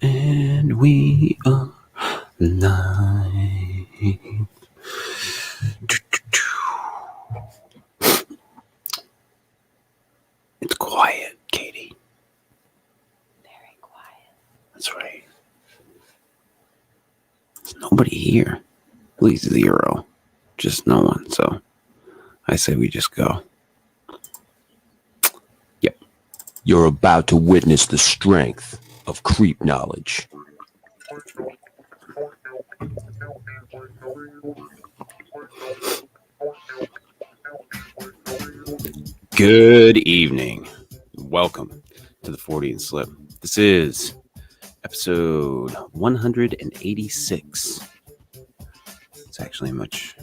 And we are live. It's quiet, Katie. Very quiet. That's right. There's nobody here. At least 0. Just no one. So I say we just go. Yep. You're about to witness the strength of creep knowledge. Good evening. Welcome to the Fortean Slip. This is episode 186. It's actually a much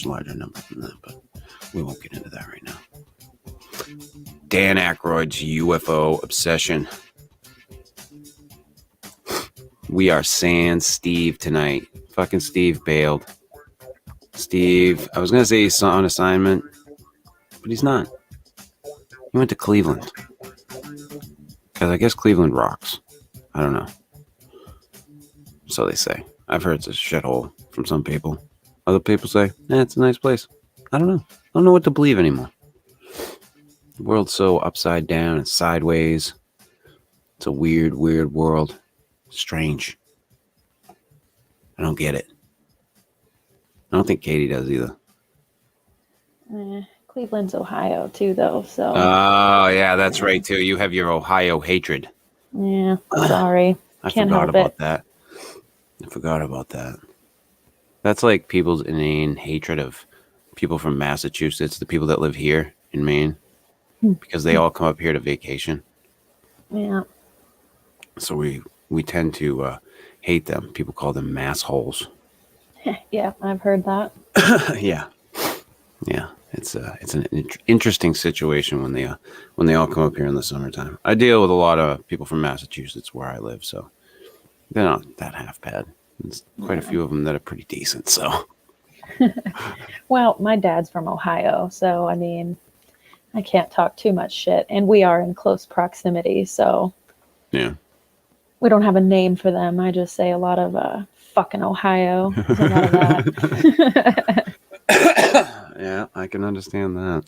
larger number than that, but we won't get into that right now. Dan Akroyd's UFO obsession. We are sans Steve tonight. Fucking Steve bailed. Steve, I was going to say he's on assignment, but he's not. He went to Cleveland. Because I guess Cleveland rocks. I don't know. So they say. I've heard it's a shithole from some people. Other people say, it's a nice place. I don't know. I don't know what to believe anymore. The world's so upside down and sideways. It's a weird world. Strange. I don't get it. I don't think Katie does either. Cleveland's Ohio too, though. So. Oh yeah, that's right too. You have your Ohio hatred. Yeah. Sorry. I Can't forgot help about it. that. I forgot about that. That's like people's inane hatred of people from Massachusetts, the people that live here in Maine, because they all come up here to vacation. Yeah. So we tend to hate them. People call them massholes. Yeah, I've heard that. Yeah. It's an interesting situation when they all come up here in the summertime. I deal with a lot of people from Massachusetts where I live, so they're not that half bad. There's quite a few of them that are pretty decent. So. Well, my dad's from Ohio, so I mean, I can't talk too much shit, and we are in close proximity, so Yeah. we don't have a name for them. I just say a lot of fucking Ohio. There's a lot of that. Yeah, I can understand that.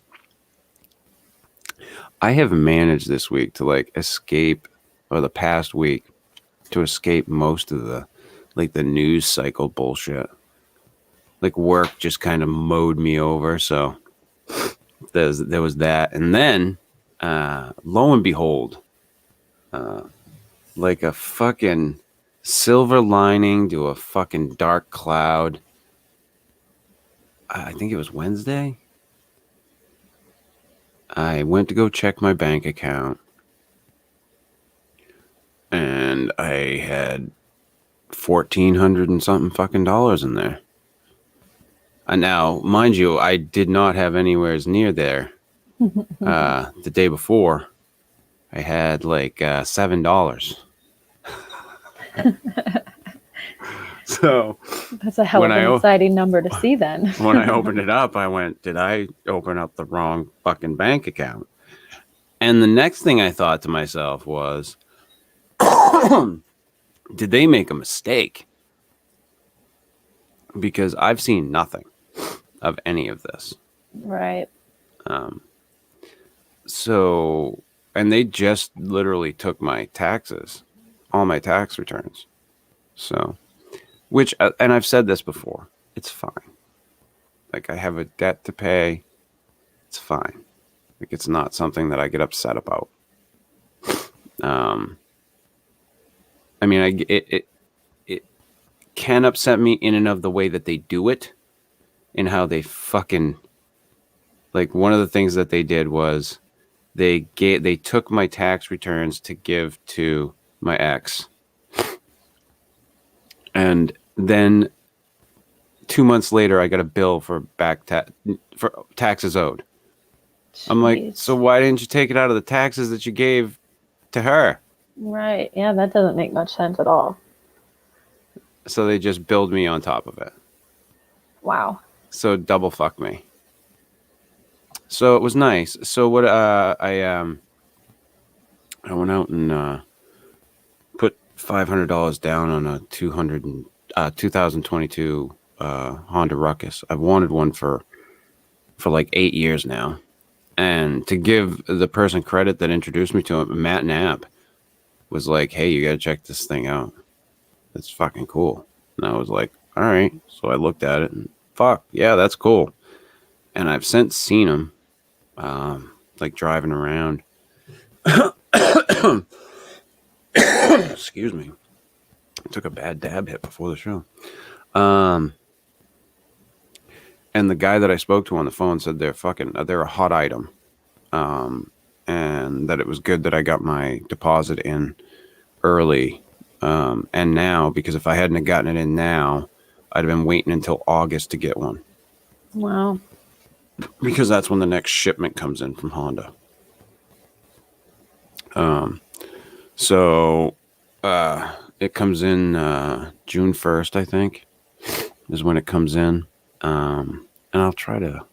I have managed this week to escape, or the past week, to escape most of the news cycle bullshit. Work just kind of mowed me over, so there was that. And then, lo and behold, like a fucking silver lining to a fucking dark cloud, I think it was Wednesday. I went to go check my bank account, and I had $1,400 and something fucking dollars in there. And now, mind you, I did not have anywhere near there. The day before, I had $7. So That's a hell of an exciting number to see then. When I opened it up, I went, did I open up the wrong fucking bank account? And the next thing I thought to myself was, did they make a mistake? Because I've seen nothing of any of this. Right. So, and they just literally took my taxes, all my tax returns. So, and I've said this before, it's fine. I have a debt to pay. It's fine. It's not something that I get upset about. I mean, it can upset me in and of the way that they do it, and how they fucking, one of the things that they did was they took my tax returns to give to my ex, and then 2 months later I got a bill for for taxes owed. Jeez. I'm like, so why didn't you take it out of the taxes that you gave to her? Right. Yeah, that doesn't make much sense at all. So they just billed me on top of it. Wow. So double fuck me. So it was nice. So what I I went out and put $500 down on a 2022 Honda Ruckus. I've wanted one for like 8 years now. And to give the person credit that introduced me to him, Matt Knapp was like, "Hey, you got to check this thing out. It's fucking cool." And I was like, "All right." So I looked at it and fuck, yeah, that's cool. And I've since seen him, like driving around. Excuse me. I took a bad dab hit before the show. And the guy that I spoke to on the phone said they're a hot item. And that it was good that I got my deposit in early. And now, because if I hadn't have gotten it in now, I'd have been waiting until August to get one. Wow. Because that's when the next shipment comes in from Honda. So it comes in June 1st, I think, is when it comes in. And I'll try to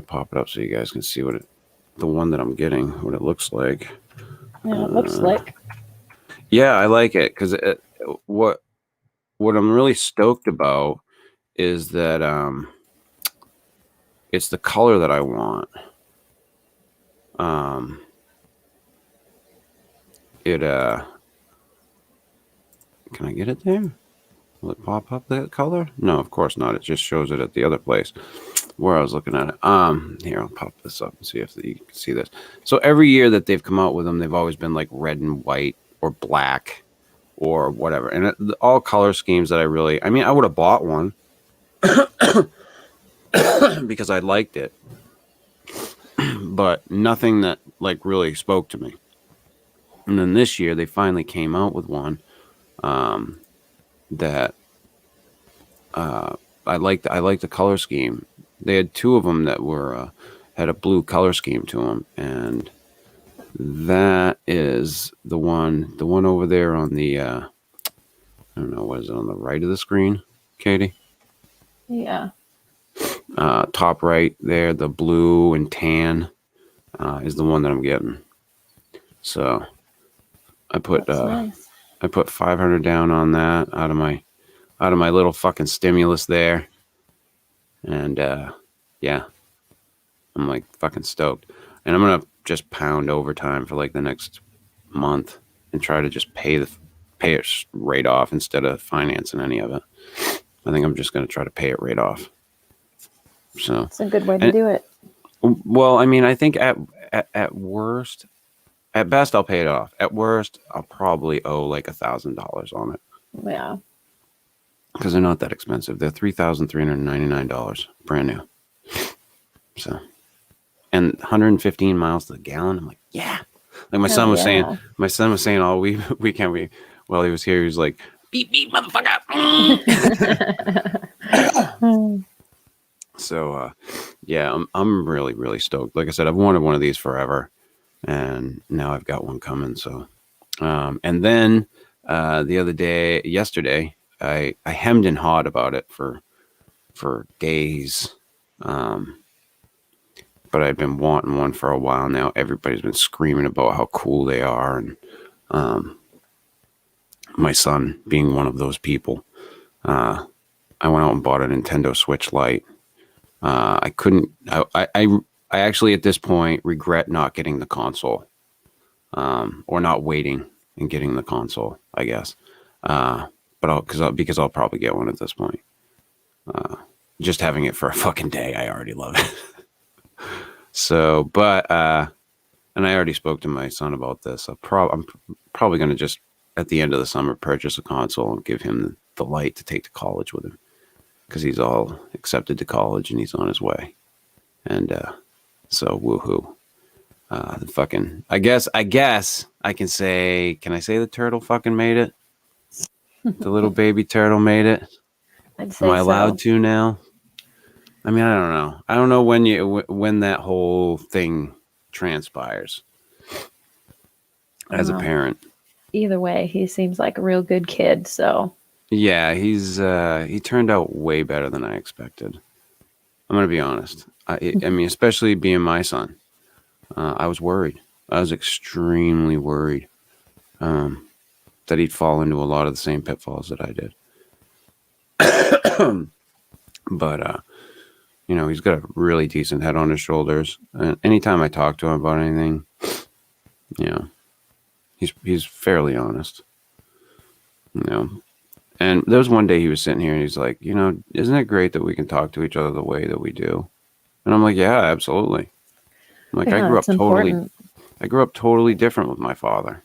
pop it up so you guys can see the one that I'm getting, what it looks like. Yeah, it looks like. Yeah, I like it because what I'm really stoked about is that it's the color that I want. Can I get it there? Will it pop up that color? No, of course not. It just shows it at the other place where I was looking at it. Here, I'll pop this up and see if you can see this. So every year that they've come out with them, they've always been like red and white or black or whatever. And all color schemes that I would have bought one because I liked it, but nothing that like really spoke to me. And then this year they finally came out with one that I liked the color scheme. They had two of them that were had a blue color scheme to them, and that is the one over there on the I don't know, what is it on the right of the screen, Katie? Yeah. Top right there, the blue and tan is the one that I'm getting. So I put Nice. I put $500 down on that out of my little fucking stimulus there. And yeah, I'm like fucking stoked. And I'm going to just pound overtime for like the next month and try to just pay it right off instead of financing any of it. I think I'm just going to try to pay it right off. So it's a good way to do it. Well, I mean, I think at worst, at best, I'll pay it off. At worst, I'll probably owe like $1,000 on it. Yeah. Because they're not that expensive. They're $3,399 brand new. So, and 115 miles to the gallon. I'm like, yeah. Like my son was saying all weekend while he was here, he was like, beep beep, motherfucker. So, yeah, I'm really, really stoked. Like I said, I've wanted one of these forever, and now I've got one coming. So, and then yesterday, I hemmed and hawed about it for days. But I've been wanting one for a while now. Everybody's been screaming about how cool they are, and my son being one of those people. I went out and bought a Nintendo Switch Lite. I actually at this point regret not getting the console, or not waiting and getting the console, I guess. Because I'll probably get one at this point. Just having it for a fucking day, I already love it. So, and I already spoke to my son about this. I'm probably going to just at the end of the summer purchase a console and give him the Lite to take to college with him, because he's all accepted to college and he's on his way. And so woohoo. I guess I can say the turtle fucking made it? The little baby turtle made it? I'd say Am I allowed to now? I mean, I don't know. I don't know when that whole thing transpires as a parent. Either way, he seems like a real good kid, so. Yeah, he turned out way better than I expected. I'm going to be honest. I mean, especially being my son. I was worried. I was extremely worried that he'd fall into a lot of the same pitfalls that I did. But you know, he's got a really decent head on his shoulders. And anytime I talk to him about anything, you know, he's fairly honest. You know, and there was one day he was sitting here and he's like, you know, isn't it great that we can talk to each other the way that we do? And I'm like, yeah, absolutely. I'm like, Yeah, I grew up it's important. totally different with my father.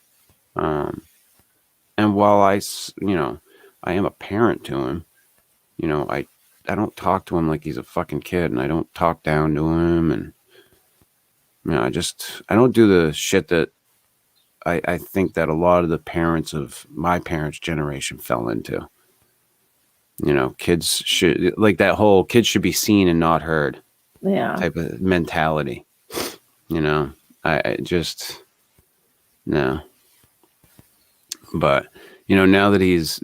And while you know, I am a parent to him, you know, I don't talk to him like he's a fucking kid, and I don't talk down to him, and you know, I don't do the shit that I think that a lot of the parents of my parents' generation fell into. You know, kids should, like, that whole kids should be seen and not heard Yeah. type of mentality. You know, I just no. But you know, now that he's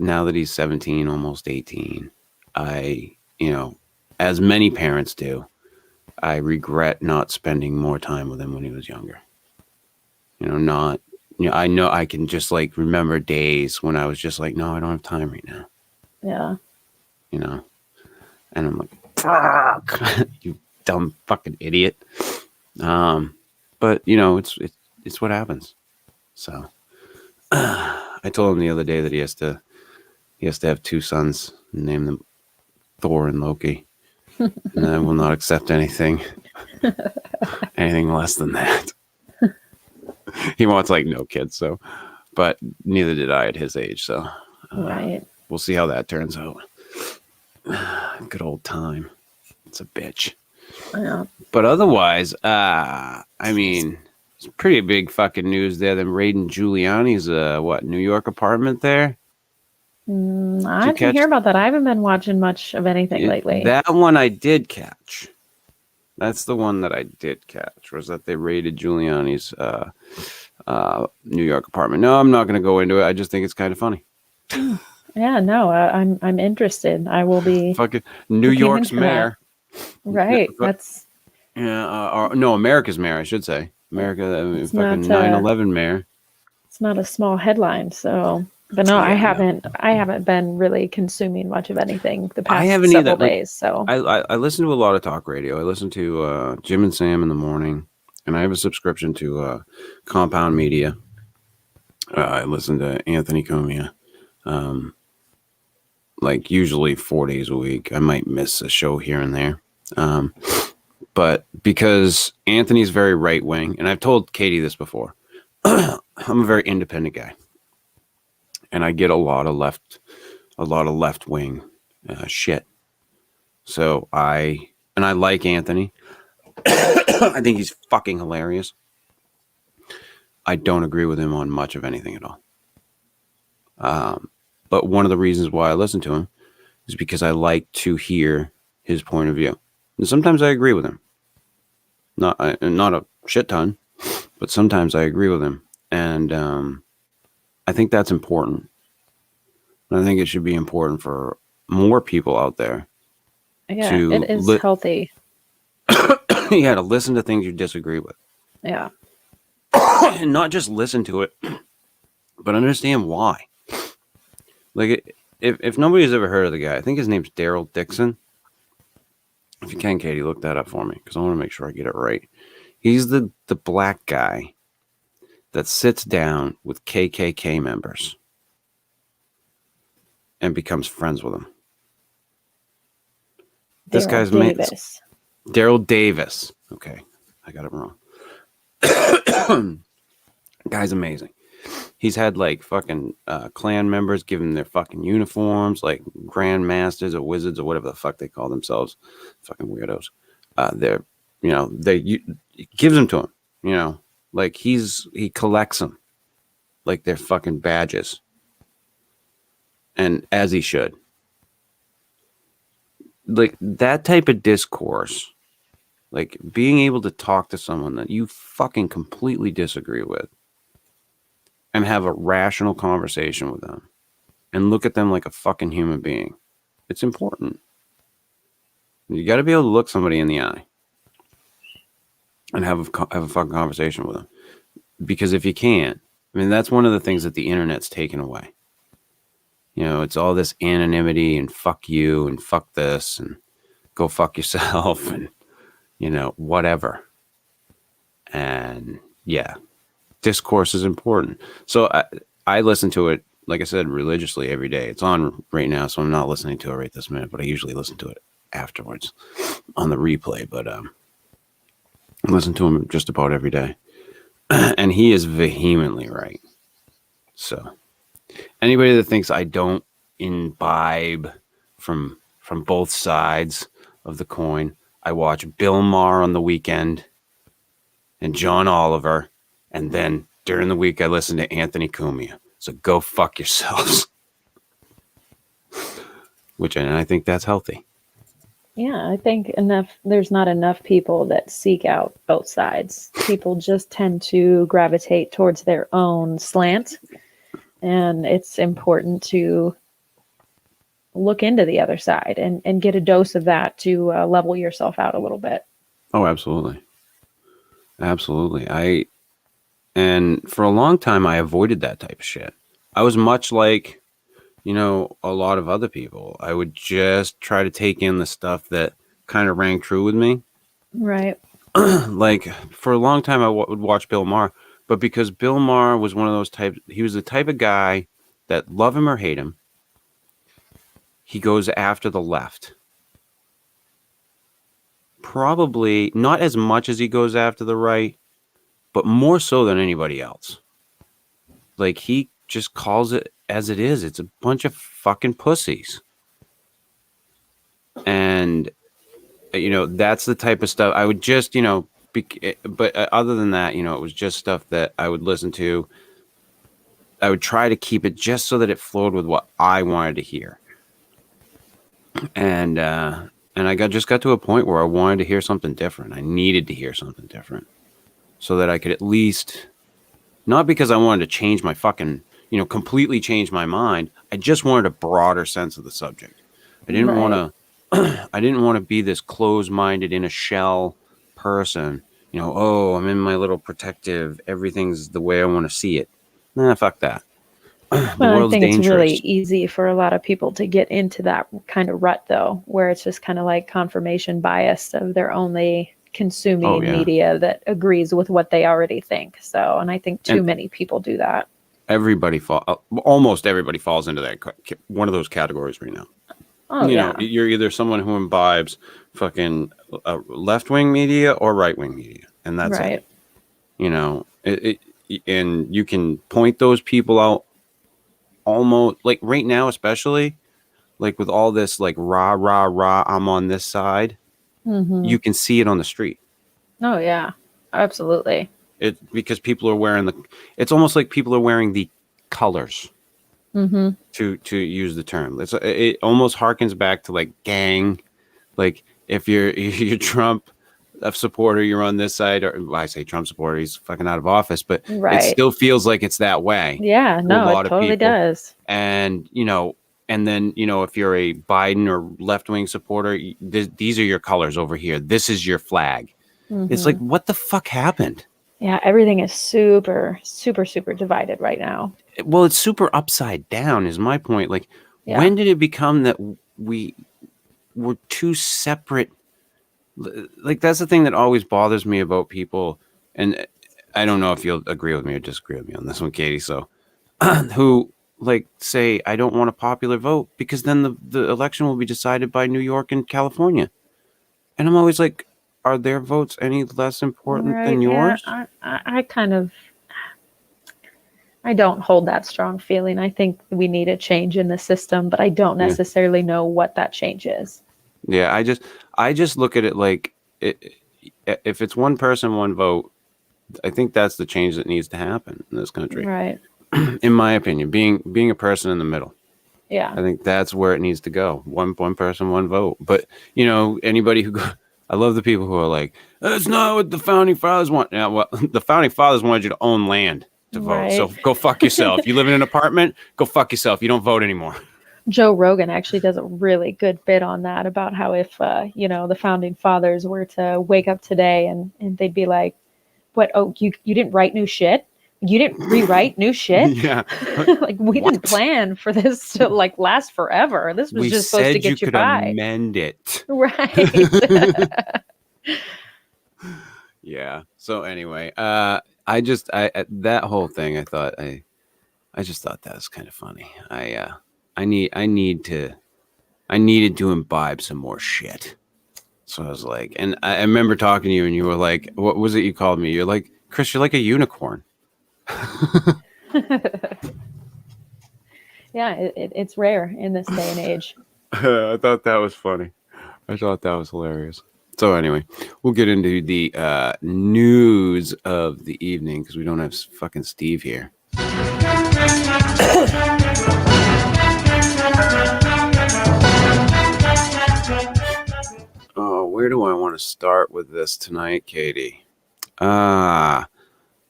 17, almost 18, you know, as many parents do, I regret not spending more time with him when he was younger. You know, I know I can just like remember days when I was just like, no, I don't have time right now. Yeah. You know, and I'm like, fuck, you dumb fucking idiot. But you know, it's what happens. So I told him the other day that he has to have two sons and name them Thor and Loki. And I will not accept anything less than that. He wants like no kids, so, but neither did I at his age. So Right. we'll see how that turns out. Good old time. It's a bitch. Yeah. But otherwise, I mean, it's pretty big fucking news there. Them raiding Giuliani's New York apartment there. I didn't hear about that. I haven't been watching much of anything lately. That one I did catch. That's the one that I did catch, was that they raided Giuliani's New York apartment. No, I'm not going to go into it. I just think it's kind of funny. Yeah, no, I'm interested. I will be fucking New York's mayor. Right. That's no, America's mayor, I should say. America, fucking 9/11 mayor. It's not a small headline, so. But no, I haven't been really consuming much of anything the past several days. So I listen to a lot of talk radio. I listen to Jim and Sam in the morning, and I have a subscription to Compound Media. I listen to Anthony Cumia, like usually 4 days a week. I might miss a show here and there, but because Anthony's very right wing, and I've told Katie this before, I'm a very independent guy. And I get a lot of left wing shit. So I like Anthony. I think he's fucking hilarious. I don't agree with him on much of anything at all. But one of the reasons why I listen to him is because I like to hear his point of view. And sometimes I agree with him. Not a shit ton, but sometimes I agree with him. And I think that's important. And I think it should be important for more people out there. Yeah, it is healthy. Yeah, to listen to things you disagree with. Yeah. And not just listen to it, but understand why. Like, if nobody's ever heard of the guy, I think his name's Daryl Dixon. If you can, Katie, look that up for me, because I want to make sure I get it right. He's the black guy that sits down with KKK members and becomes friends with them. This guy's Davis. Daryl Davis. Okay, I got it wrong. Guy's amazing. He's had like fucking clan members give him their fucking uniforms, like grandmasters or wizards or whatever the fuck they call themselves. Fucking weirdos. They're, you know, he gives them to him. You know, like he collects them like they're fucking badges. And as he should. Like that type of discourse, like being able to talk to someone that you fucking completely disagree with and have a rational conversation with them and look at them like a fucking human being. It's important. You got to be able to look somebody in the eye and have a fucking conversation with them. because if you can't, I mean, that's one of the things that the internet's taken away. You know, it's all this anonymity and fuck you and fuck this and go fuck yourself and, you know, whatever. And yeah, discourse is important. So I listen to it, like I said, religiously every day. It's on right now, so I'm not listening to it right this minute, but I usually listen to it afterwards on the replay. But I listen to him just about every day. And he is vehemently right. So anybody that thinks I don't imbibe from both sides of the coin, I watch Bill Maher on the weekend and John Oliver, and then during the week I listen to Anthony Cumia. So go fuck yourselves. And I think that's healthy. Yeah, I think there's not enough people that seek out both sides. People just tend to gravitate towards their own slant, and it's important to look into the other side and get a dose of that to level yourself out a little bit. Oh, absolutely. Absolutely. And for a long time, I avoided that type of shit. I was much like, you know, a lot of other people. I would just try to take in the stuff that kind of rang true with me. Right. Like for a long time, I would watch Bill Maher, but because Bill Maher was one of those types, he was the type of guy that, love him or hate him, he goes after the left. Probably not as much as he goes after the right, but more so than anybody else. Like, he just calls it as it is. It's a bunch of fucking pussies. And, you know, that's the type of stuff I would just, you know, but other than that, you know, it was just stuff that I would listen to. I would try to keep it just so that it flowed with what I wanted to hear. And I just got to a point where I wanted to hear something different. I needed to hear something different so that I could at least, not because I wanted to change my fucking, you know, completely change my mind. I just wanted a broader sense of the subject. I didn't want to, I didn't want to be this closed-minded in a shell person. You know, oh, I'm in my little protective, everything's the way I want to see it. Nah, fuck that. Well, I think it's really easy for a lot of people to get into that kind of rut, though, where it's just kind of like confirmation bias of they're only consuming media that agrees with what they already think. So, and I think too many people do that. Almost everybody falls into that one of those categories right now. Oh, you know, you're either someone who imbibes fucking left-wing media or right-wing media, and that's it. You know, and you can point those people out. Almost like right now, especially like with all this like rah, I'm on this side. Mm-hmm. You can see it on the street. Oh yeah, absolutely. Because people are wearing it's almost like people are wearing the colors to use the term. It almost harkens back to like gang. Like if you're Trump supporter, you're on this side, or well, I say Trump supporter, he's fucking out of office, but it still feels like it's that way. Yeah, no, it totally does. And, you know, and then, you know, if you're a Biden or left-wing supporter, these are your colors over here. This is your flag. Mm-hmm. It's like, what the fuck happened? Yeah, everything is super, super, super divided right now. Well, it's super upside down is my point. Like, when did it become that we were two separate? Like, that's the thing that always bothers me about people, and I don't know if you'll agree with me or disagree with me on this one, Katie. So, who like say I don't want a popular vote because then the election will be decided by New York and California, and I'm always like, are their votes any less important than yours? Yeah, I don't hold that strong feeling. I think we need a change in the system, but I don't necessarily know what that change is. Yeah, I just look at it like if it's one person, one vote, I think that's the change that needs to happen in this country. Right. In my opinion, being a person in the middle. Yeah. I think that's where it needs to go. One person, one vote. But, you know, anybody I love the people who are like, that's not what the founding fathers want. Yeah, well, the founding fathers wanted you to own land to vote. So go fuck yourself. You live in an apartment, go fuck yourself. You don't vote anymore. Joe Rogan actually does a really good bit on that about how if, you know, the founding fathers were to wake up today and they'd be like, what? Oh, you didn't write new shit? You didn't rewrite new shit? Yeah. Like, we didn't plan for this to like last forever. This was We just supposed to said you get you could by. amend it. Right. Yeah. So anyway, I just that whole thing, I just thought that was kind of funny. I needed to imbibe some more shit. So I was like, and I remember talking to you, and you were like, what was it you called me? You're like, Chris, you're like a unicorn. Yeah, it's rare in this day and age. I thought that was funny. I thought that was hilarious. So anyway, we'll get into the news of the evening because we don't have fucking Steve here. Oh, where do I want to start with this tonight, Katie?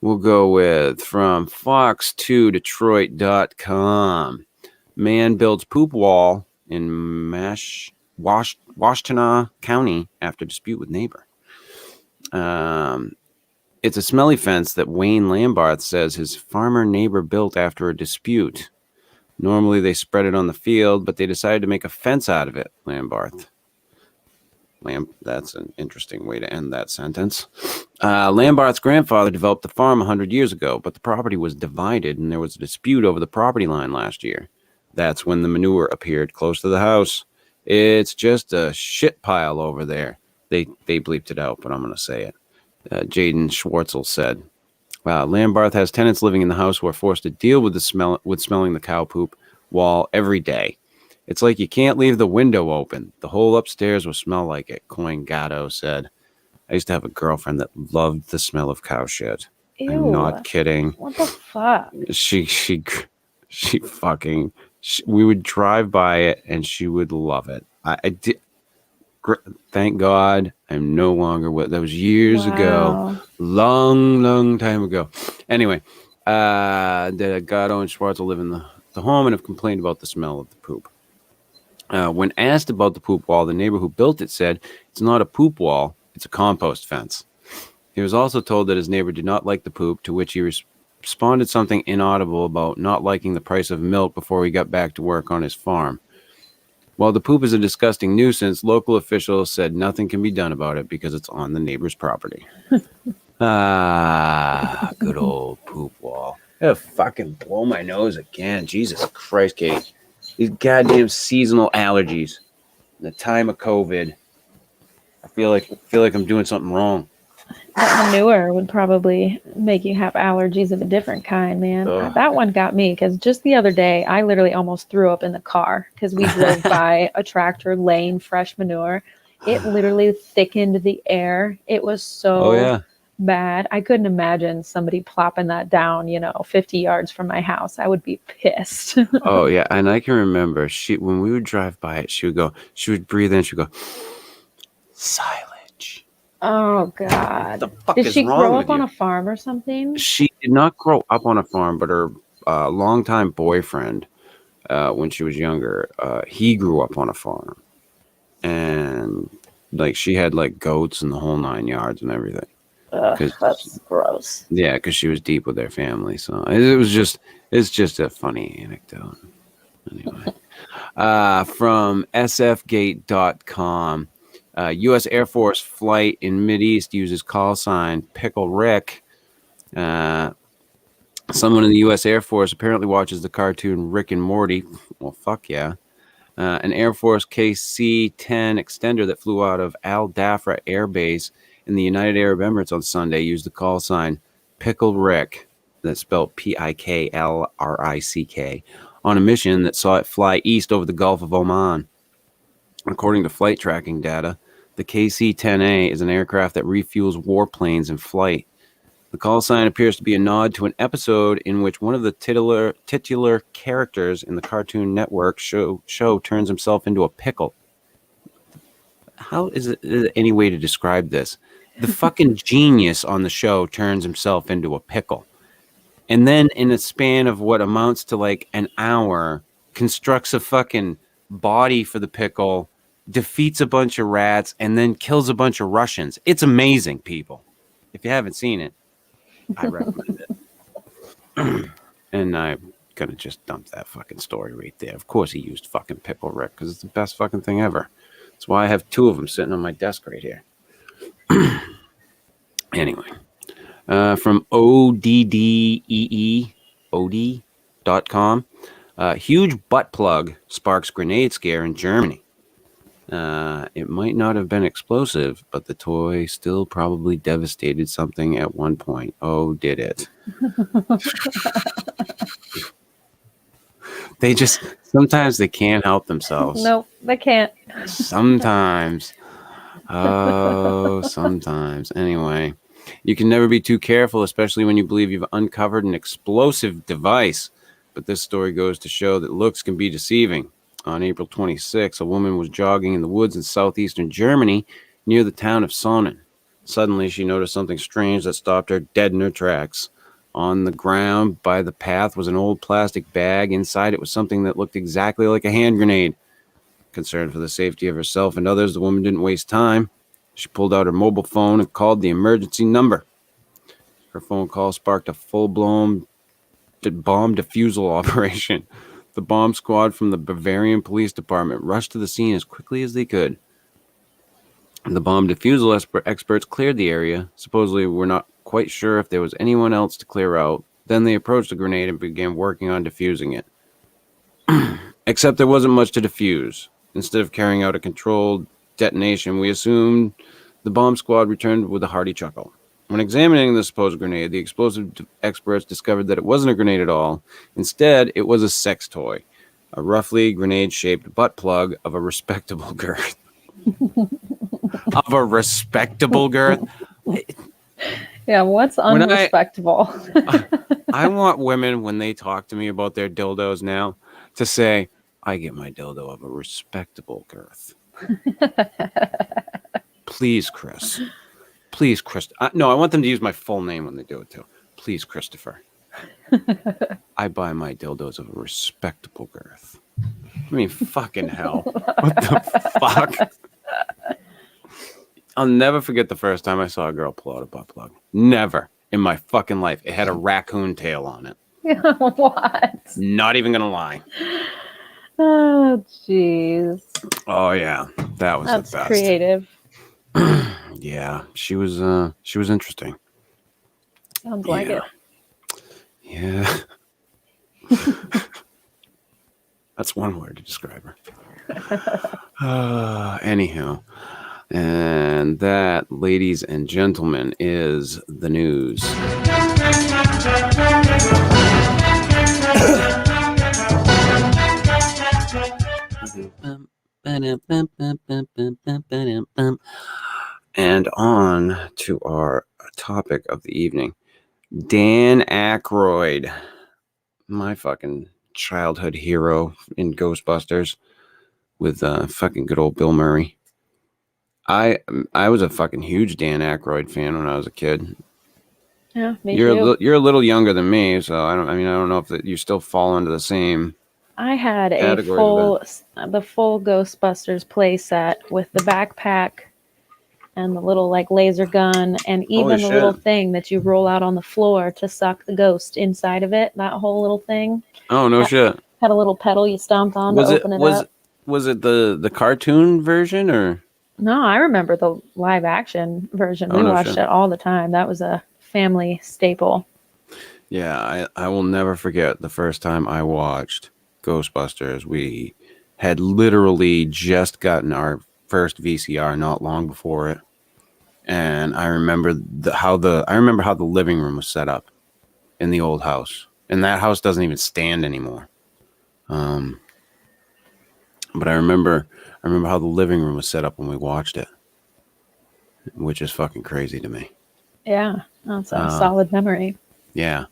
We'll go with from fox2detroit.com. Man builds poop wall in Washtenaw County after dispute with neighbor. It's a smelly fence that Wayne Lambarth says his farmer neighbor built after a dispute. Normally they spread it on the field, but they decided to make a fence out of it, Lambarth. That's an interesting way to end that sentence. Lambarth's grandfather developed the farm 100 years ago, but the property was divided and there was a dispute over the property line last year. That's when the manure appeared close to the house. It's just a shit pile over there. They bleeped it out, but I'm going to say it. Jaden Schwartzel said, "Wow, Lambarth has tenants living in the house who are forced to deal with smelling the cow poop wall every day. It's like you can't leave the window open. The whole upstairs will smell like it," Coin Gatto said. I used to have a girlfriend that loved the smell of cow shit. Ew. I'm not kidding. What the fuck? We would drive by it and she would love it. I did. Thank God I'm no longer with. That was years ago. Long time ago. Anyway, the Gatto and Schwartz live in the home and have complained about the smell of the poop. When asked about the poop wall, the neighbor who built it said it's not a poop wall, it's a compost fence. He was also told that his neighbor did not like the poop, to which he responded something inaudible about not liking the price of milk before he got back to work on his farm. While the poop is a disgusting nuisance, local officials said nothing can be done about it because it's on the neighbor's property. Good old poop wall. It'll fucking blow my nose again. Jesus Christ, Kate. These goddamn seasonal allergies. In the time of COVID, I feel like I'm doing something wrong. That manure would probably make you have allergies of a different kind, man. Ugh. That one got me because just the other day, I literally almost threw up in the car because we drove by a tractor laying fresh manure. It literally thickened the air. It was so bad. I couldn't imagine somebody plopping that down, 50 yards from my house. I would be pissed. Oh, yeah. And I can remember when we would drive by it, she would breathe in, she'd go, silage. Oh, God. What the fuck Did is she wrong grow with up on you? a farm or something? She did not grow up on a farm, but her longtime boyfriend, when she was younger, he grew up on a farm. And like she had like goats and the whole 9 yards and everything. That's gross. Yeah, because she was deep with their family. So it's just a funny anecdote. Anyway, from sfgate.com, U.S. Air Force flight in Mideast uses call sign Pickle Rick. Someone in the U.S. Air Force apparently watches the cartoon Rick and Morty. Well, fuck yeah. An Air Force KC-10 extender that flew out of Al Dafra Air Base in the United Arab Emirates on Sunday used the call sign Pickle Rick, that's spelled Piklrick, on a mission that saw it fly east over the Gulf of Oman. According to flight tracking data, the KC-10A is an aircraft that refuels warplanes in flight. The call sign appears to be a nod to an episode in which one of the titular characters in the Cartoon Network show turns himself into a pickle. How is there any way to describe this? The fucking genius on the show turns himself into a pickle. And then in a span of what amounts to like an hour, constructs a fucking body for the pickle, defeats a bunch of rats, and then kills a bunch of Russians. It's amazing, people. If you haven't seen it, I recommend it. And I'm gonna just dump that fucking story right there. Of course he used fucking Pickle Rick because it's the best fucking thing ever. That's why I have 2 of them sitting on my desk right here. Anyway, from ODDEE.com, huge butt plug sparks grenade scare in Germany. It might not have been explosive, but the toy still probably devastated something at one point. Oh, did it? They just, sometimes they can't help themselves. Nope, they can't. Sometimes. Oh, sometimes. Anyway, you can never be too careful, especially when you believe you've uncovered an explosive device. But this story goes to show that looks can be deceiving. On April 26, a woman was jogging in the woods in southeastern Germany near the town of Sonnen. Suddenly, she noticed something strange that stopped her dead in her tracks. On the ground by the path was an old plastic bag. Inside it was something that looked exactly like a hand grenade. Concerned for the safety of herself and others, the woman didn't waste time. She pulled out her mobile phone and called the emergency number. Her phone call sparked a full-blown bomb defusal operation. The bomb squad from the Bavarian Police Department rushed to the scene as quickly as they could. The bomb defusal experts cleared the area. Supposedly, we're not quite sure if there was anyone else to clear out. Then they approached the grenade and began working on defusing it. Except there wasn't much to defuse. Instead of carrying out a controlled detonation, we assumed the bomb squad returned with a hearty chuckle. When examining the supposed grenade, the explosive experts discovered that it wasn't a grenade at all. Instead, it was a sex toy, a roughly grenade-shaped butt plug of a respectable girth. Of a respectable girth? Yeah, what's unrespectable? I want women, when they talk to me about their dildos now, to say, I get my dildo of a respectable girth. Please, Chris. Please, Chris. No, I want them to use my full name when they do it, too. Please, Christopher. I buy my dildos of a respectable girth. I mean, fucking hell. What the fuck? I'll never forget the first time I saw a girl pull out a butt plug. Never in my fucking life. It had a raccoon tail on it. What? Not even gonna lie. Oh, jeez. Oh yeah, that was That's the best. Creative. Yeah, she was interesting. Sounds like it. Yeah. That's one word to describe her. Anyhow, and that, ladies and gentlemen, is the news. And on to our topic of the evening. Dan Akroyd, my fucking childhood hero in Ghostbusters with fucking good old Bill Murray. I was a fucking huge Dan Akroyd fan when I was a kid. Yeah, me You're too. you're a little younger than me, so I don't know if you still fall into the same. I had the full Ghostbusters playset with the backpack and the little like laser gun and even the little thing that you roll out on the floor to suck the ghost inside of it. That whole little thing. Oh no shit! Had a little pedal you stomped on to open it up. Was it the cartoon version or? No, I remember the live action version. We watched it all the time. That was a family staple. Yeah, I will never forget the first time I watched Ghostbusters. We had literally just gotten our first VCR not long before it, and I remember how the living room was set up in the old house, and that house doesn't even stand anymore. But I remember how the living room was set up when we watched it, which is fucking crazy to me. Yeah, that's a solid memory. Yeah.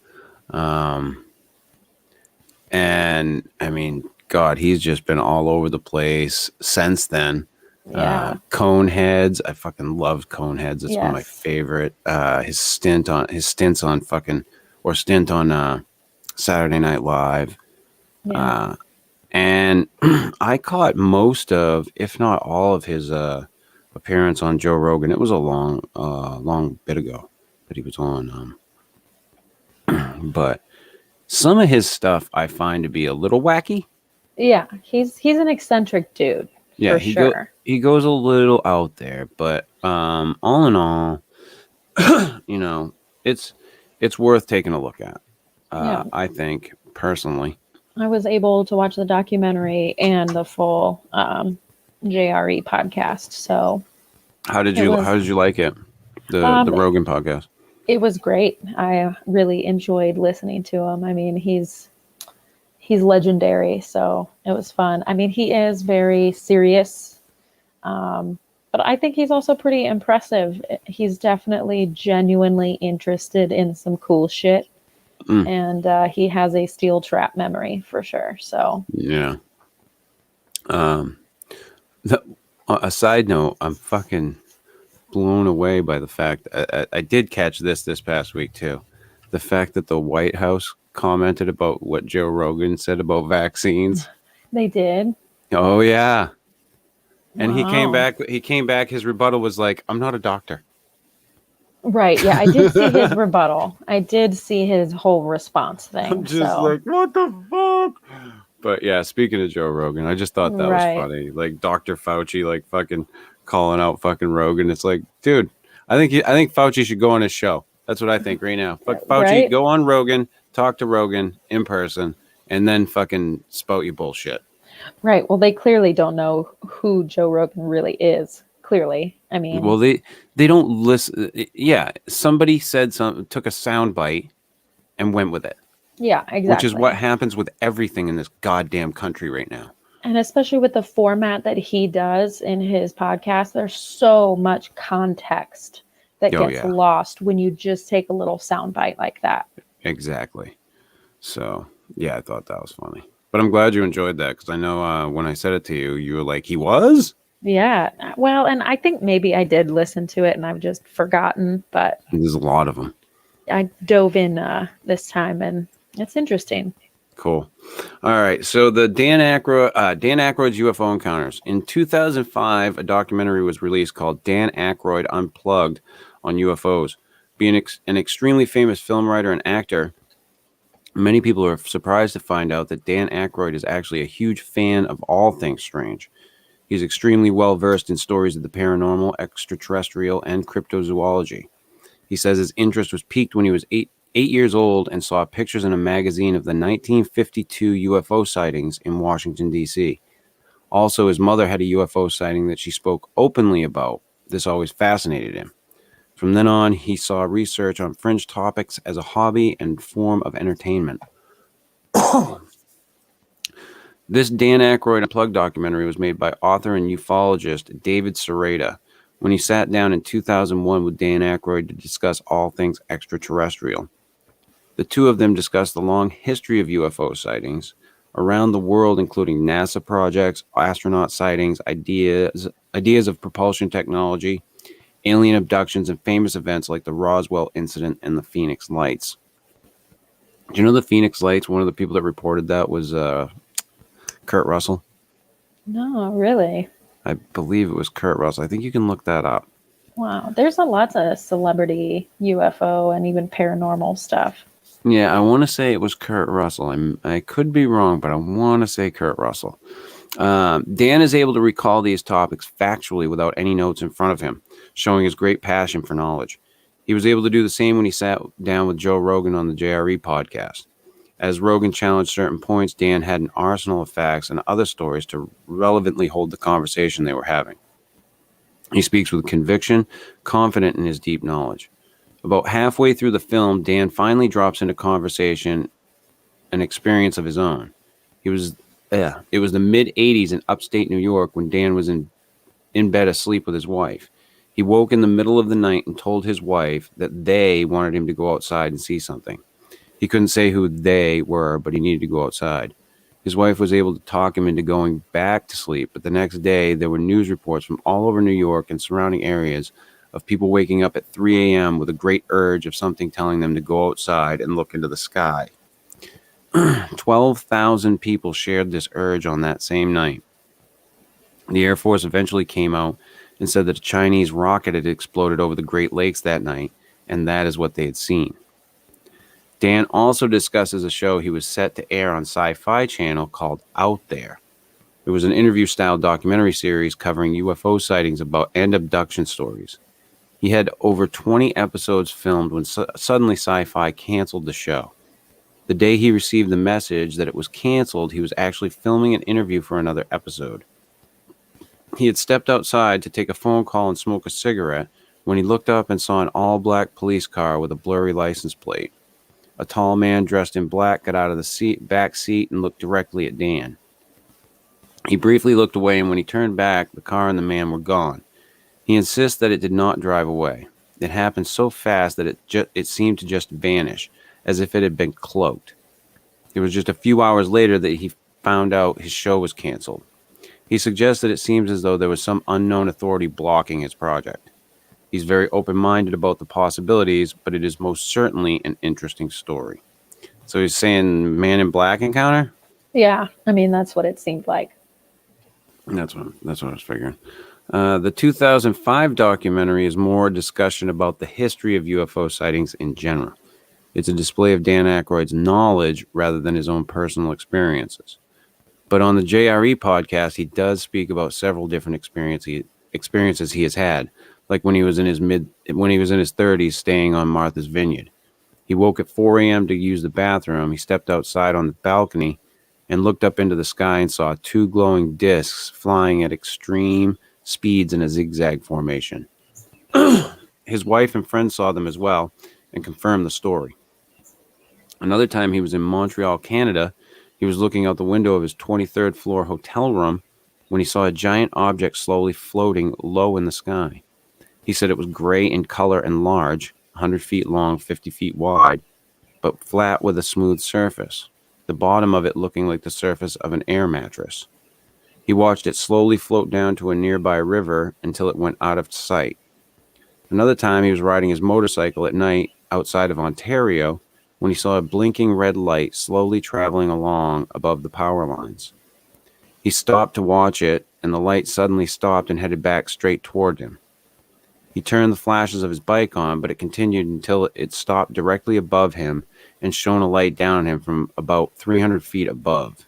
And I mean, God, he's just been all over the place since then. Yeah. Coneheads. I fucking loved Coneheads. It's one of my favorite. His stint on Saturday Night Live. Yeah. And I caught most of, if not all of his appearance on Joe Rogan. It was a long bit ago that he was on. But some of his stuff I find to be a little wacky. Yeah, he's an eccentric dude. Yeah, for sure. He goes a little out there, but all in all, it's worth taking a look at. Yeah. I think personally. I was able to watch the documentary and the full JRE podcast. So How did you like it? The Rogan podcast. it was great. I really enjoyed listening to him. I mean, he's legendary, so it was fun. I mean, he is very serious, but I think he's also pretty impressive. He's definitely genuinely interested in some cool shit, and he has a steel trap memory for sure. So yeah. A side note, I'm fucking blown away by the fact I did catch this past week too. The fact that the White House commented about what Joe Rogan said about vaccines. they did. Oh yeah. And he Wow. came back, his rebuttal was like, I'm not a doctor. Right. Yeah, I did see his rebuttal. I did see his whole response thing. I'm just like, what the fuck? But yeah, speaking of Joe Rogan, I just thought that was funny. Like Dr. Fauci, like fucking calling out fucking Rogan. It's like, dude, I think Fauci should go on his show. That's what I think right now. Fuck Fauci, Right? go on Rogan, talk to Rogan in person, and then fucking spout your bullshit. Right. Well, they clearly don't know who Joe Rogan really is. Clearly. I mean, Well, they don't listen. Yeah, somebody said something, took a sound bite, and went with it. yeah, exactly. Which is what happens with everything in this goddamn country right now. And especially with the format that he does in his podcast, there's so much context that gets lost when you just take a little soundbite like that. Exactly. So, yeah, I thought that was funny. But I'm glad you enjoyed that because I know when I said it to you, you were like, he was? Yeah. Well, and I think maybe I did listen to it and I've just forgotten, but There's a lot of them. I dove in this time and it's interesting. Cool. All right. So the Dan Akroyd's UFO Encounters. In 2005, a documentary was released called Dan Akroyd Unplugged on UFOs. Being an extremely famous film writer and actor, many people are surprised to find out that Dan Akroyd is actually a huge fan of all things strange. He's extremely well versed in stories of the paranormal, extraterrestrial, and cryptozoology. He says his interest was piqued when he was 8 years old and saw pictures in a magazine of the 1952 UFO sightings in Washington, D.C. Also, his mother had a UFO sighting that she spoke openly about. This always fascinated him. From then on, he saw research on fringe topics as a hobby and form of entertainment. This Dan Akroyd Unplugged documentary was made by author and ufologist David Sereda when he sat down in 2001 with Dan Akroyd to discuss all things extraterrestrial. The two of them discussed the long history of UFO sightings around the world, including NASA projects, astronaut sightings, ideas of propulsion technology, alien abductions, and famous events like the Roswell incident and the Phoenix Lights. Do you know the Phoenix Lights? One of the people that reported that was Kurt Russell. No, really? I believe it was Kurt Russell. I think you can look that up. Wow. There's a lot of celebrity UFO and even paranormal stuff. Yeah, I want to say it was Kurt Russell. I could be wrong, but I want to say Kurt Russell. Dan is able to recall these topics factually without any notes in front of him, showing his great passion for knowledge. He was able to do the same when he sat down with Joe Rogan on the JRE podcast. As Rogan challenged certain points, Dan had an arsenal of facts and other stories to relevantly hold the conversation they were having. He speaks with conviction, confident in his deep knowledge. About halfway through the film, Dan finally drops into conversation an experience of his own. It was the mid-'80s in upstate New York when Dan was in bed asleep with his wife. He woke in the middle of the night and told his wife that they wanted him to go outside and see something. He couldn't say who they were, but he needed to go outside. His wife was able to talk him into going back to sleep, but the next day there were news reports from all over New York and surrounding areas of people waking up at 3 a.m. with a great urge of something telling them to go outside and look into the sky. 12,000 people shared this urge on that same night. The Air Force eventually came out and said that a Chinese rocket had exploded over the Great Lakes that night, and that is what they had seen. Dan also discusses a show he was set to air on Sci-Fi Channel called Out There. It was an interview-style documentary series covering UFO sightings and abduction stories. He had over 20 episodes filmed when suddenly Sci-Fi canceled the show. The day he received the message that it was canceled, he was actually filming an interview for another episode. He had stepped outside to take a phone call and smoke a cigarette when he looked up and saw an all-black police car with a blurry license plate. A tall man dressed in black got out of the back seat and looked directly at Dan. He briefly looked away, and when he turned back, the car and the man were gone. He insists that it did not drive away. It happened so fast that it seemed to just vanish, as if it had been cloaked. It was just a few hours later that he found out his show was canceled. He suggests that it seems as though there was some unknown authority blocking his project. He's very open-minded about the possibilities, but it is most certainly an interesting story. So he's saying Man in Black encounter? Yeah, I mean, that's what it seemed like. That's what I was figuring. The 2005 documentary is more discussion about the history of UFO sightings in general. It's a display of Dan Akroyd's knowledge rather than his own personal experiences. But on the JRE podcast, he does speak about several different experiences he has had, like when he was in his 30s staying on Martha's Vineyard. He woke at 4 a.m. to use the bathroom. He stepped outside on the balcony and looked up into the sky and saw 2 glowing discs flying at extreme speeds in a zigzag formation. His wife and friends saw them as well and confirmed the story. Another time he was in Montreal, Canada. He was looking out the window of his 23rd floor hotel room when he saw a giant object slowly floating low in the sky. He said it was gray in color and large, 100 feet long, 50 feet wide, but flat with a smooth surface, the bottom of it looking like the surface of an air mattress. He watched it slowly float down to a nearby river until it went out of sight. Another time he was riding his motorcycle at night outside of Ontario when he saw a blinking red light slowly traveling along above the power lines. He stopped to watch it, and the light suddenly stopped and headed back straight toward him. He turned the flashes of his bike on, but it continued until it stopped directly above him and shone a light down on him from about 300 feet above.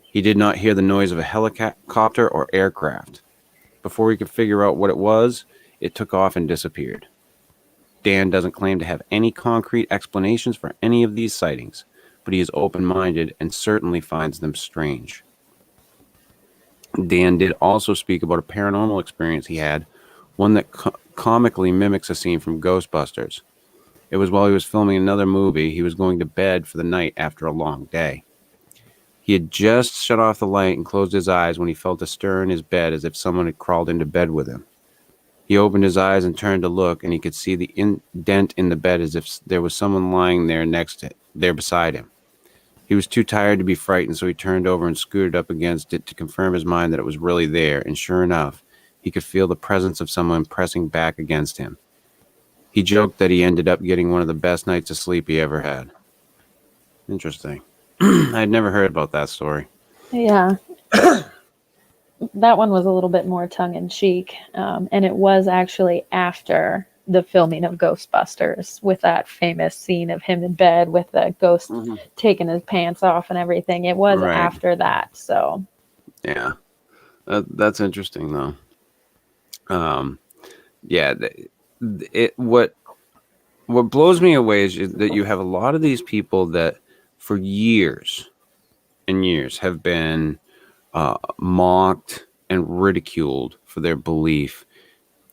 He did not hear the noise of a helicopter or aircraft. Before he could figure out what it was, it took off and disappeared. Dan doesn't claim to have any concrete explanations for any of these sightings, but he is open-minded and certainly finds them strange. Dan did also speak about a paranormal experience he had, one that comically mimics a scene from Ghostbusters. It was while he was filming another movie. He was going to bed for the night after a long day. He had just shut off the light and closed his eyes when he felt a stir in his bed as if someone had crawled into bed with him. He opened his eyes and turned to look, and he could see the indent in the bed as if there was someone lying there beside him. He was too tired to be frightened, so he turned over and scooted up against it to confirm his mind that it was really there, and sure enough, he could feel the presence of someone pressing back against him. He joked that he ended up getting one of the best nights of sleep he ever had. Interesting. I had never heard about that story. Yeah. That one was a little bit more tongue-in-cheek, and it was actually after the filming of Ghostbusters with that famous scene of him in bed with the ghost taking his pants off and everything. It was Right. after that, so. Yeah. That's interesting, though. Yeah. What blows me away is that you have a lot of these people that for years and years have been mocked and ridiculed for their belief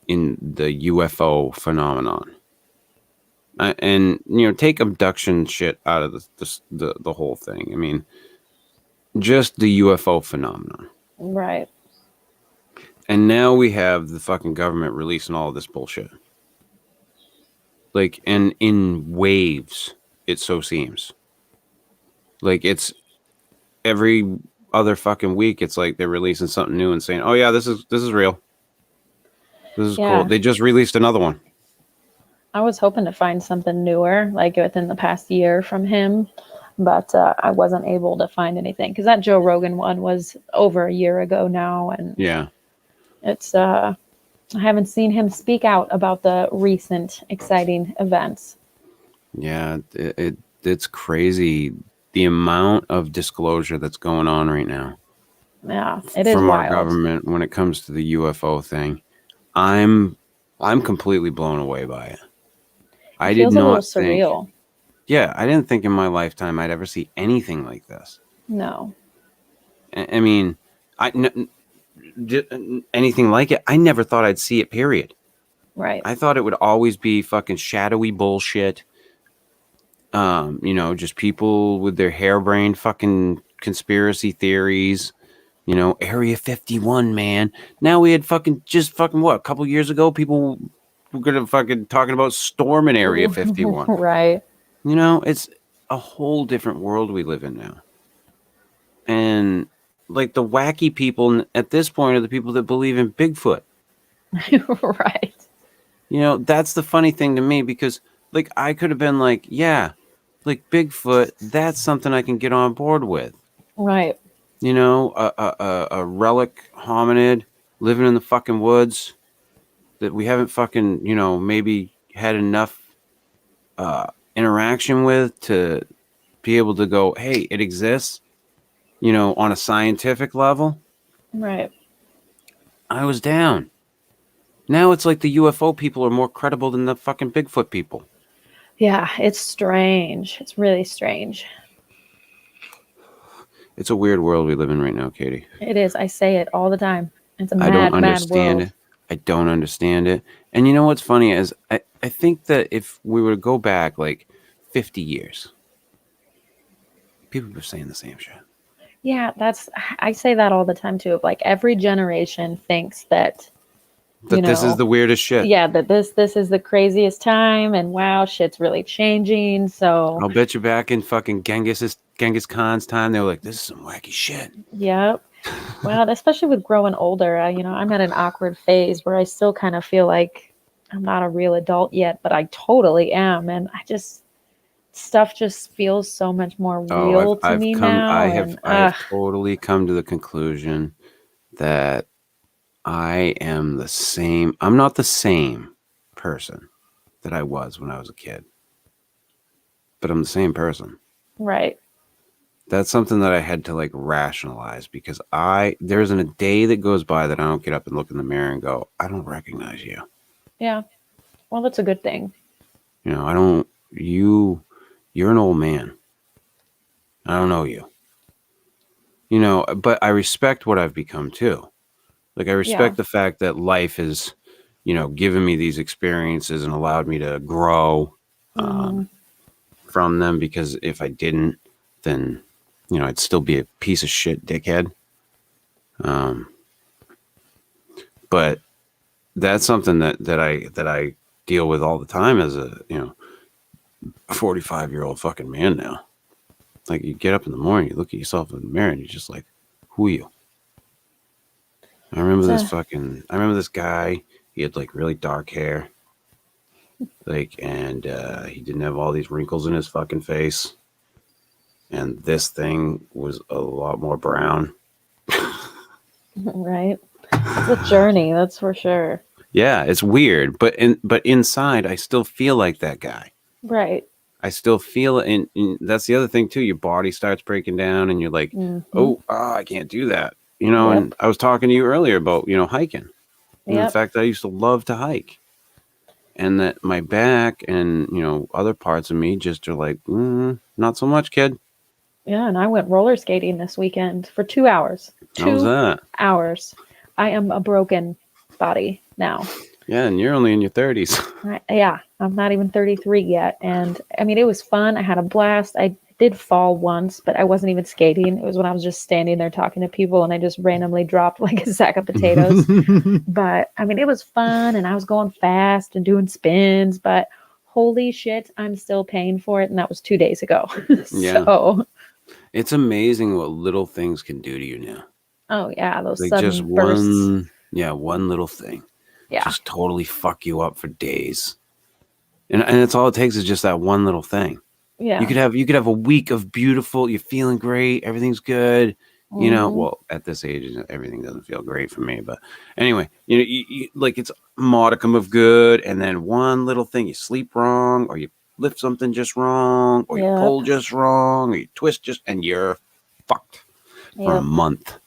in the UFO phenomenon. And, take abduction shit out of the whole thing. I mean, just the UFO phenomenon. Right. And now we have the fucking government releasing all of this bullshit. Like, and in waves, it so seems. Like, it's every other fucking week, it's like they're releasing something new and saying, "Oh yeah, this is real. This is cool." They just released another one. I was hoping to find something newer, like within the past year from him, but I wasn't able to find anything because that Joe Rogan one was over a year ago now, and Yeah, it's I haven't seen him speak out about the recent exciting events. yeah. it's crazy the amount of disclosure that's going on right now. Yeah, it is from our wild. government when it comes to the UFO thing. I'm completely blown away by it. I It did feels a little not think. surreal. Yeah, I didn't think in my lifetime I'd ever see anything like this. No. I mean, anything like it. I never thought I'd see it. Period. Right. I thought it would always be fucking shadowy bullshit. Just people with their harebrained fucking conspiracy theories. Area 51, man. Now we had what? A couple years ago, people were gonna fucking talking about storming Area 51. Right. It's a whole different world we live in now. And like the wacky people at this point are the people that believe in Bigfoot. Right. That's the funny thing to me because like I could have been like, yeah, like Bigfoot, that's something I can get on board with. Right. A relic hominid living in the fucking woods that we haven't fucking, maybe had enough interaction with to be able to go, hey, it exists, on a scientific level. Right. I was down. Now it's like the UFO people are more credible than the fucking Bigfoot people. Yeah, it's strange. It's really strange. It's a weird world we live in right now, Katie. It is. I say it all the time. It's a I don't mad understand world. it. I don't understand it. And you know what's funny is I think that if we were to go back like 50 years, people were saying the same shit. Yeah, I say that all the time too. Like every generation thinks that this is the weirdest shit. Yeah, that this is the craziest time, and wow, shit's really changing. So I'll bet you back in fucking Genghis Khan's time, they were like, "This is some wacky shit." Yep. Well, especially with growing older, I'm at an awkward phase where I still kind of feel like I'm not a real adult yet, but I totally am, and stuff just feels so much more real to me now. I've totally come to the conclusion that I am the same. I'm not the same person that I was when I was a kid, but I'm the same person. Right. That's something that I had to like rationalize because there isn't a day that goes by that I don't get up and look in the mirror and go, I don't recognize you. Yeah. Well, that's a good thing. You're an old man. I don't know you. But I respect what I've become too. Like I respect the fact that life has, given me these experiences and allowed me to grow from them, because if I didn't, then, I'd still be a piece of shit dickhead. But that's something that I deal with all the time as a 45-year-old fucking man now. Like you get up in the morning, you look at yourself in the mirror, and you're just like, who are you? I remember this guy. He had like really dark hair, and he didn't have all these wrinkles in his fucking face. And this thing was a lot more brown. Right. It's a journey, that's for sure. Yeah, it's weird, but inside, I still feel like that guy. Right. I still feel it, and that's the other thing too. Your body starts breaking down, and you're like, I can't do that. And I was talking to you earlier about, hiking. And the fact that I used to love to hike. And that my back and, other parts of me just are like, not so much, kid. Yeah, and I went roller skating this weekend for 2 hours. How was that? 2 hours. I am a broken body now. Yeah, and you're only in your 30s. Yeah, I'm not even 33 yet. And I mean, it was fun. I had a blast. I did fall once, but I wasn't even skating. It was when I was just standing there talking to people and I just randomly dropped like a sack of potatoes. But I mean, it was fun and I was going fast and doing spins, but holy shit, I'm still paying for it. And that was 2 days ago. So it's amazing what little things can do to you now. Oh yeah, those like sudden just bursts. one little thing. Yeah. Just totally fuck you up for days. And it's all it takes is just that one little thing. Yeah. You could have a week of beautiful, you're feeling great, everything's good. Well, at this age, everything doesn't feel great for me. But anyway, you like it's modicum of good, and then one little thing, you sleep wrong, or you lift something just wrong, or you Yep. pull just wrong, or you twist and you're fucked for a Yep. month.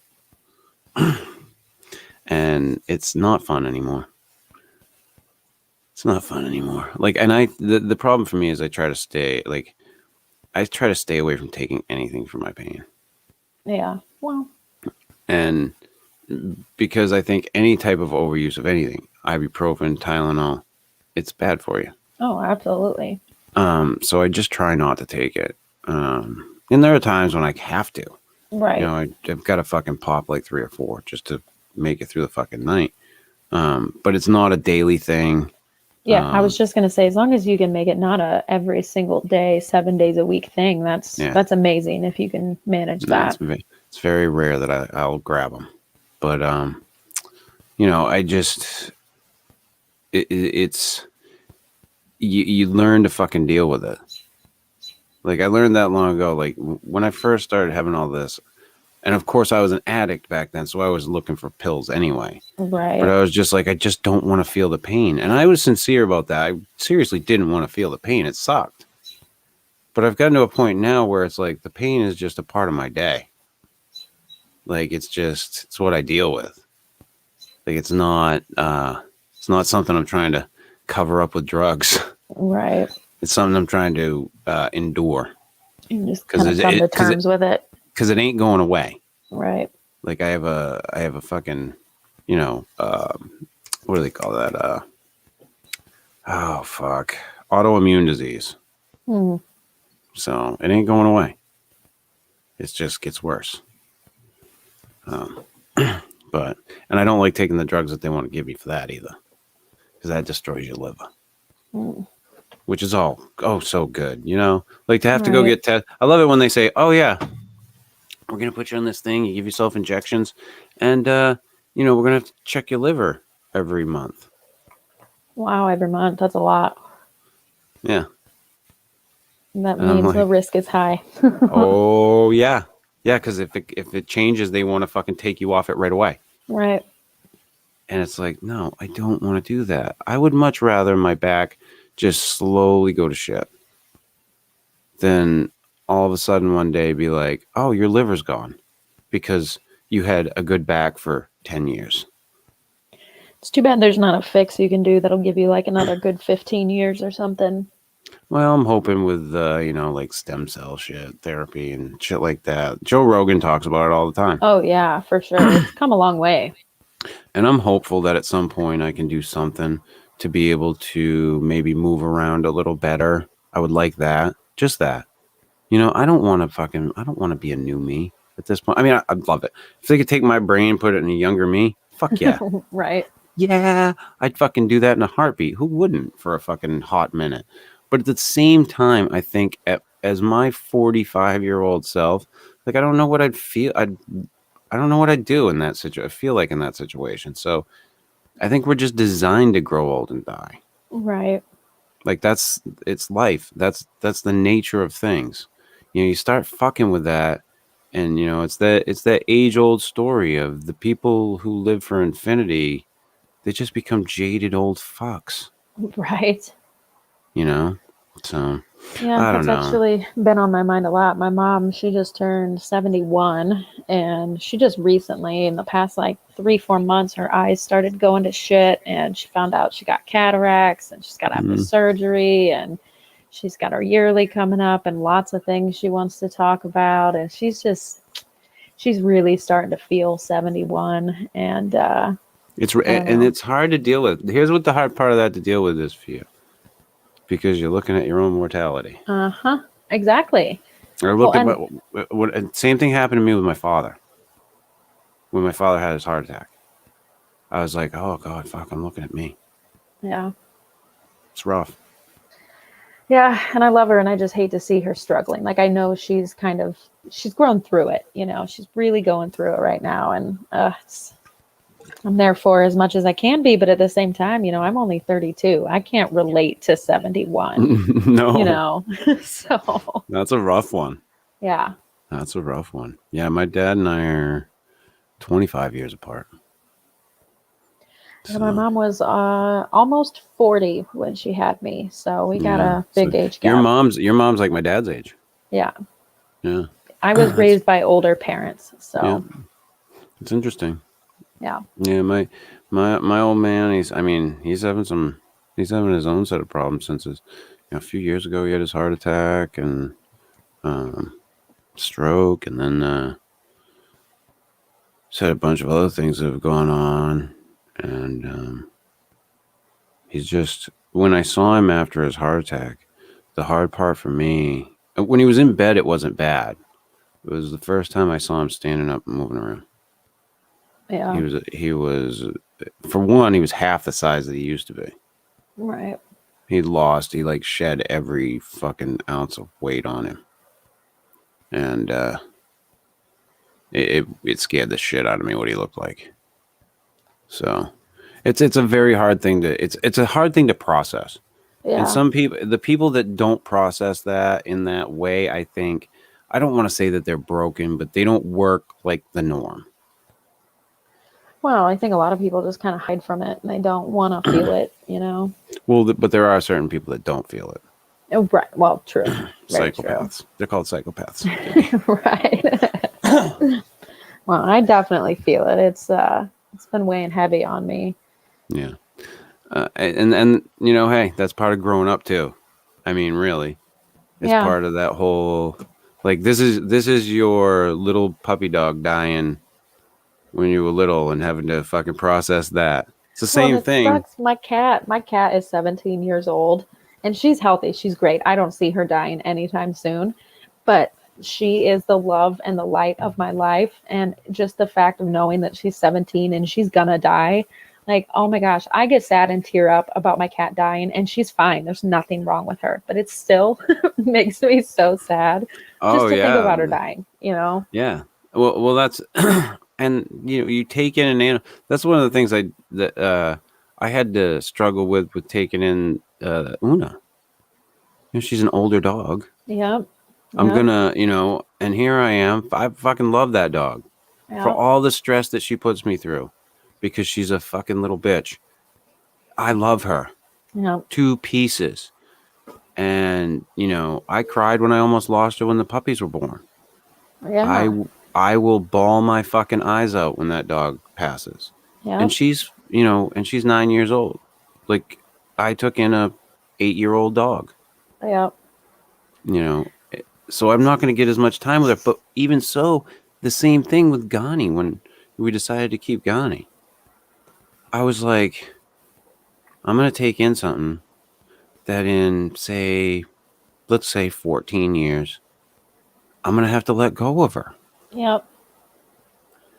And it's not fun anymore. It's not fun anymore. Like, and the problem for me is I try to stay away from taking anything for my pain. Yeah. Well. And because I think any type of overuse of anything, ibuprofen, Tylenol, it's bad for you. Oh, absolutely. So I just try not to take it. And there are times when I have to. Right. You know, I've got to fucking pop like 3 or 4 just to make it through the fucking night. But it's not a daily thing. Yeah, I was just gonna say, as long as you can make it not a every single day, 7 days a week thing, that's amazing if you can manage that. It's very rare that I'll grab them, but you know, I just it's you learn to fucking deal with it. Like I learned that long ago. Like when I first started having all this, and of course I was an addict back then, so I was looking for pills anyway. Right. But I was just like, I just don't want to feel the pain. And I was sincere about that. I seriously didn't want to feel the pain. It sucked. But I've gotten to a point now where it's like the pain is just a part of my day. Like it's what I deal with. Like it's not something I'm trying to cover up with drugs. Right. It's something I'm trying to endure. You just kind of come to terms with it. Because it ain't going away. Right. Like I have a fucking, you know, what do they call that? Oh fuck, autoimmune disease. So it ain't going away. It just gets worse. But I don't like taking the drugs that they want to give me for that either, because that destroys your liver. Which is so good, you know. Like to have to go get tested. I love it when they say, "Oh yeah, we're gonna put you on this thing. You give yourself injections, and you know, we're gonna have to check your liver every month." Wow, every month. That's a lot. Yeah. That means the risk is high. Oh yeah. Yeah, because if it changes, they want to fucking take you off it right away. Right. And it's like, no, I don't want to do that. I would much rather my back just slowly go to shit than all of a sudden one day be like, oh, your liver's gone because you had a good back for 10 years. It's too bad there's not a fix you can do that'll give you like another good 15 years or something. Well, I'm hoping with, you know, like stem cell shit, therapy and shit like that. Joe Rogan talks about it all the time. Oh, yeah, for sure. It's come a long way. And I'm hopeful that at some point I can do something to be able to maybe move around a little better. I would like that. Just that. You know, I don't want to be a new me at this point. I mean, I'd love it. If they could take my brain, put it in a younger me, fuck yeah. Right. Yeah, I'd fucking do that in a heartbeat. Who wouldn't for a fucking hot minute? But at the same time, I think as my 45-year-old self, like, I don't know what I'd feel. I don't know what I'd do in that situation. I feel like in that situation. So I think we're just designed to grow old and die. Right. Like it's life. That's the nature of things. You know, you start fucking with that, and you know, it's that age-old story of the people who live for infinity. They just become jaded old fucks. Right. You know? So yeah, that's actually been on my mind a lot. My mom, she just turned 71, and she just recently, in the past like 3-4 months, her eyes started going to shit, and she found out she got cataracts, and she's got to have the surgery, and she's got her yearly coming up, and lots of things she wants to talk about, and she's really starting to feel 71, and it's hard to deal with. Here's what the hard part of that to deal with is for you. Because you're looking at your own mortality. Exactly. Or look at what same thing happened to me with my father. When my father had his heart attack, I was like, "Oh God, fuck! I'm looking at me." Yeah. It's rough. Yeah, and I love her, and I just hate to see her struggling. Like, I know she's grown through it. You know, she's really going through it right now, and I'm there for as much as I can be, but at the same time, you know, I'm only 32. I can't relate to 71. No. You know, so. That's a rough one. Yeah. That's a rough one. Yeah, my dad and I are 25 years apart. Yeah, my mom was almost 40 when she had me, so we got a big age gap. Your mom's like my dad's age. Yeah. Yeah. I was raised by older parents, so Yeah. It's interesting. yeah. Yeah, my old man, he's having his own set of problems since a few years ago he had his heart attack and stroke, and then he's had a bunch of other things that have gone on, and he's just, when I saw him after his heart attack, the hard part for me, when he was in bed, it wasn't bad. It was the first time I saw him standing up and moving around. Yeah. He was, for one, he was half the size that he used to be. Right. He like shed every fucking ounce of weight on him. And it scared the shit out of me what he looked like. So it's a very hard thing it's a hard thing to process. Yeah. And some people, the people that don't process that in that way, I think, I don't want to say that they're broken, but they don't work like the norm. Well, I think a lot of people just kind of hide from it and they don't want to feel it, you know? Well, but there are certain people that don't feel it. Oh, right. Well, true. Very Psychopaths. true. They're called psychopaths. Right. Well, I definitely feel it. It's been weighing heavy on me. Yeah. And you know, hey, that's part of growing up too. I mean, really. It's part of that whole, like, this is your little puppy dog dying when you were little and having to fucking process that. It's the same thing. Sucks. My cat is 17 years old and she's healthy. She's great. I don't see her dying anytime soon, but she is the love and the light of my life. And just the fact of knowing that she's 17 and she's gonna die, like, oh my gosh, I get sad and tear up about my cat dying and she's fine. There's nothing wrong with her, but it still makes me so sad just to think about her dying, you know? Yeah. Well, that's, and you know, you take in an animal. That's one of the things I had to struggle with taking in Una. You know, she's an older dog. Yep. I'm gonna, you know, and here I am. I fucking love that dog for all the stress that she puts me through, because she's a fucking little bitch. I love her. Yep. 2 pieces. And, you know, I cried when I almost lost her when the puppies were born. Yeah. I will bawl my fucking eyes out when that dog passes. Yeah. And she's, you know, and she's 9 years old. Like, I took in a 8-year-old dog. Yep. You know, so I'm not going to get as much time with her. But even so, the same thing with Ghani. When we decided to keep Ghani, I was like, I'm going to take in something that in, let's say 14 years, I'm going to have to let go of her. Yep.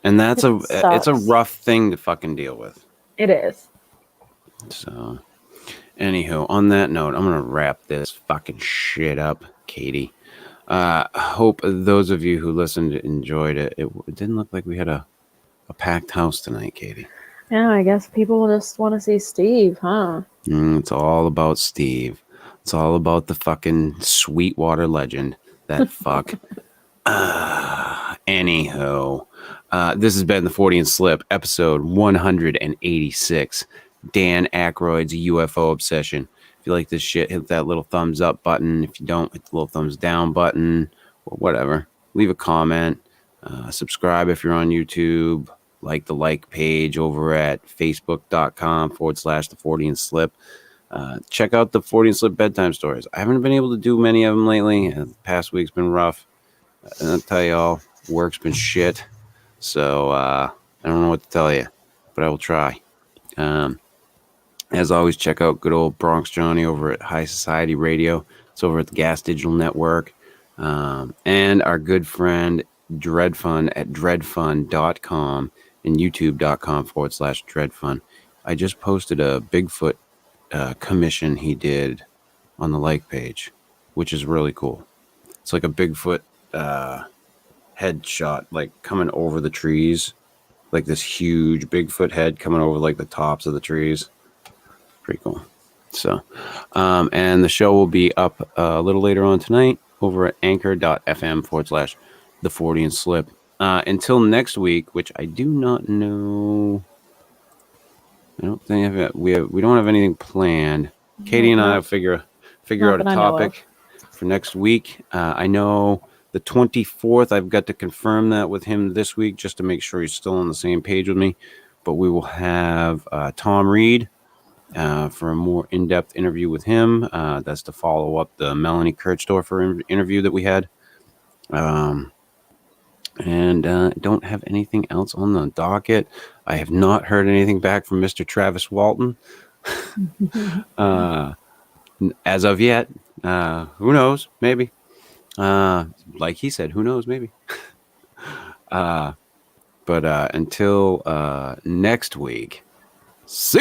And it's a rough thing to fucking deal with. It is. So, anywho, on that note, I'm going to wrap this fucking shit up, Katie. Hope those of you who listened enjoyed it. It didn't look like we had a packed house tonight, Katie. Yeah, I guess people just want to see Steve, huh? It's all about Steve. It's all about the fucking Sweetwater legend. That fuck. Anywho, this has been the Fortean Slip, episode 186. Dan Akroyd's UFO obsession. If you like this shit, hit that little thumbs up button. If you don't, hit the little thumbs down button or whatever. Leave a comment. Subscribe if you're on YouTube. Like the page over at facebook.com/the Fortean Slip. Check out the Fortean Slip bedtime stories. I haven't been able to do many of them lately. The past week's been rough. And I'll tell y'all, work's been shit. So I don't know what to tell you, but I will try. As always, check out good old Bronx Johnny over at High Society Radio. It's over at the Gas Digital Network. And our good friend Dreadfun at dreadfun.com and youtube.com/dreadfun. I just posted a Bigfoot commission he did on the like page, which is really cool. It's like a Bigfoot headshot, like coming over the trees, like this huge Bigfoot head coming over like the tops of the trees. Pretty cool. So, and the show will be up a little later on tonight over at anchor.fm/the Fortean Slip. Until next week, which I do not know I don't think we don't have anything planned. Katie and I will figure not out a that I know of. topic for next week. I know the 24th. I've got to confirm that with him this week just to make sure he's still on the same page with me. But we will have Tom Reed for a more in-depth interview with him. That's to follow up the Melanie Kirchdorfer interview that we had. And don't have anything else on the docket. I have not heard anything back from Mr. Travis Walton. As of yet. Who knows? Maybe. Like he said, who knows? Maybe. But until next week, see